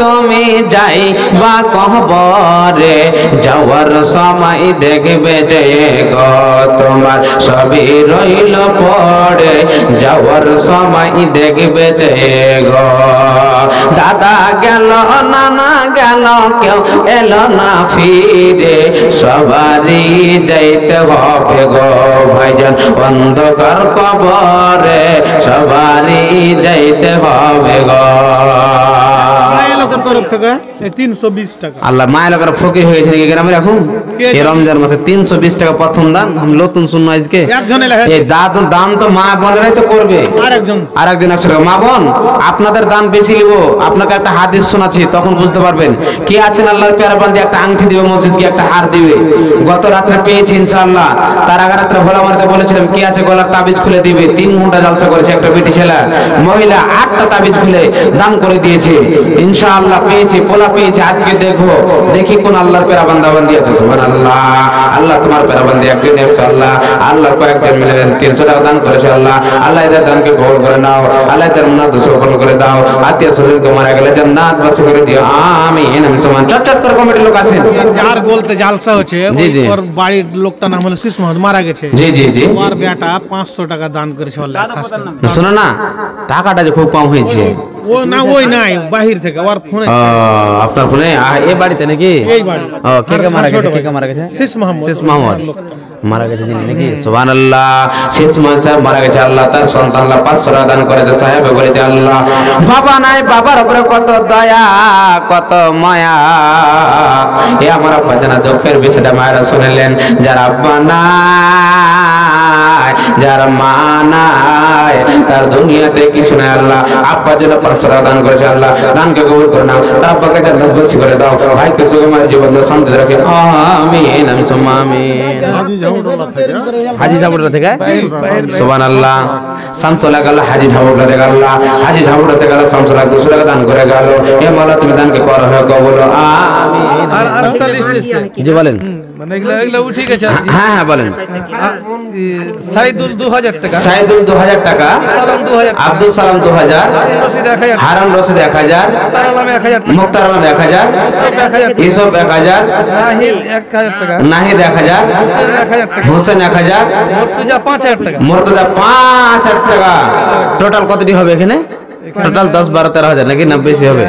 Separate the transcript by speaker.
Speaker 1: তুমি যাই বা কবরে যাওয়ার সময় দেখবে যে গো তোমার সবই রইল পড়ে যাওয়ার সময় দেখবে যে গো দাদা গেল নানা গেল কেউ এলো না ফিরে সবারই যাইতে হবে গো ভাইজান অন্ধকার কবরে সবারই যাইতে হবে গো। আল্লাহ মায়ের লোকের ফকির হয়েছে গ্রামে এখন এই রমজান মাসে 320 টাকা প্রথম দান নতুন শুনবো আজকে এই দান তো মা বোনেরাই তো করবে আরেকজন 100 টাকা। মা বোন আপনাদের দান বেশি নিব আপনাকে একটা হাদিস শোনাচ্ছি তখন বুঝতে পারবেন কে আছেন আল্লাহর প্যারা বান্দি একটা আংটি দিবে মসজিদ কি একটা হার দিবে গত রাতে পেয়েছি ইনশাআল্লাহ তার আগে রাতে ভোলা মারতে বলেছিলাম কে আছে গলার তাবিজ খুলে দিবে 3 ঘন্টা জলসা করেছে একটা বেটি ছেলে মহিলা 8টা তাবিজ খুলে দান করে দিয়েছে ইনশাআল্লাহ পেয়েছি পোলা পেয়েছি আজকে দেখবো দেখি কোন আল্লাহর প্যারা বান্দা বান্দি আছে সুবহানাল্লাহ। আল্লাহ তোমার প্যারা বান্দি একদিন ইনশাআল্লাহ আল্লাহ কয়েকদিন মিলে 300 টাকা দান করেছে আল্লাহ আল্লাহ এদের দানকে কবুল করে নাও আল্লাহ এদের মুনাদ সফল করে দাও আত্মীয় স্বজনকে মারা গেলে জান্নাত বাসী করে দিও আমিন আমি সমান চটচট করে কমিটির লোক আছেন
Speaker 2: যার বলতে জালসা হচ্ছে ওর বাড়ির লোকটা নাম হলো শীষ মোহাম্মদ মারা গেছে
Speaker 1: জি জি জি
Speaker 2: ওর বেটা 500 টাকা দান করেছে আল্লাহ খাস করে
Speaker 1: শোনো না টাকাটা যে খুব কম হয়েছে
Speaker 2: ও না ওই নাই বাহির থেকে ওর ফোনে
Speaker 1: আপনার ফোনে এই বাড়িতে নাকি
Speaker 2: এই বাড়ি
Speaker 1: কে মারা গেছে
Speaker 2: শীষ
Speaker 1: মোহাম্মদ মারা গেছে নাকি সুবহানাল্লাহ শীষ মোহাম্মদ সাহেব মারা গেছে আল্লাহ তার সন্তান আল্লাহ 500 টাকা দান করে দেয় সাহেব বলেছে আল্লাহ বাবা নাই বাবার উপরে কত দয়া কত মায়া এ আমার আব্বা জানা দুঃখের বিষয়টা মায়েরা শুনলেন যার আব্বা নাই যার মা নাই তার দুনিয়াতে কিছু নাই আল্লাহ আব্বা যেন 500 টাকা দান করেছে আল্লাহ দানকে কবুল করে নাও তার আব্বাকে জান্নাত বাসী করে দাও ভাইকে সুখময় জীবন শান্তি রাখে আমিন আমি সুম্মা আমিন। হাজি ঝাবুড়া থেকে সুবহানাল্লাহ শামসুল্লাহ গেল হাজি ঝাবুড়া থেকে আল্লাহ হাজি ঝাবুড়া থেকে আল্লাহ শামসুল্লাহ 200 টাকা দান করে গেল হে মাওলা তুমি দানকে করো হয় কবুল আমিন।
Speaker 2: আর একটা লিস্ট আছে
Speaker 1: জি বলেন
Speaker 2: মানে এগুলা ঠিক আছে
Speaker 1: হ্যাঁ হ্যাঁ বলেন
Speaker 2: সাইদুল 2000 টাকা
Speaker 1: সাইদুল 2000 টাকা আব্দুল সালাম 2000 হারান রশিদ 1000 মুক্তার আলম 1000 ইসব 1000 নাহিদ 1000 হোসেন 1000 মুর্তজা 5000 টাকা টোটাল কতটি হবে এখানে টোটাল 10 12 13 হাজার নাকি না বেশি হবে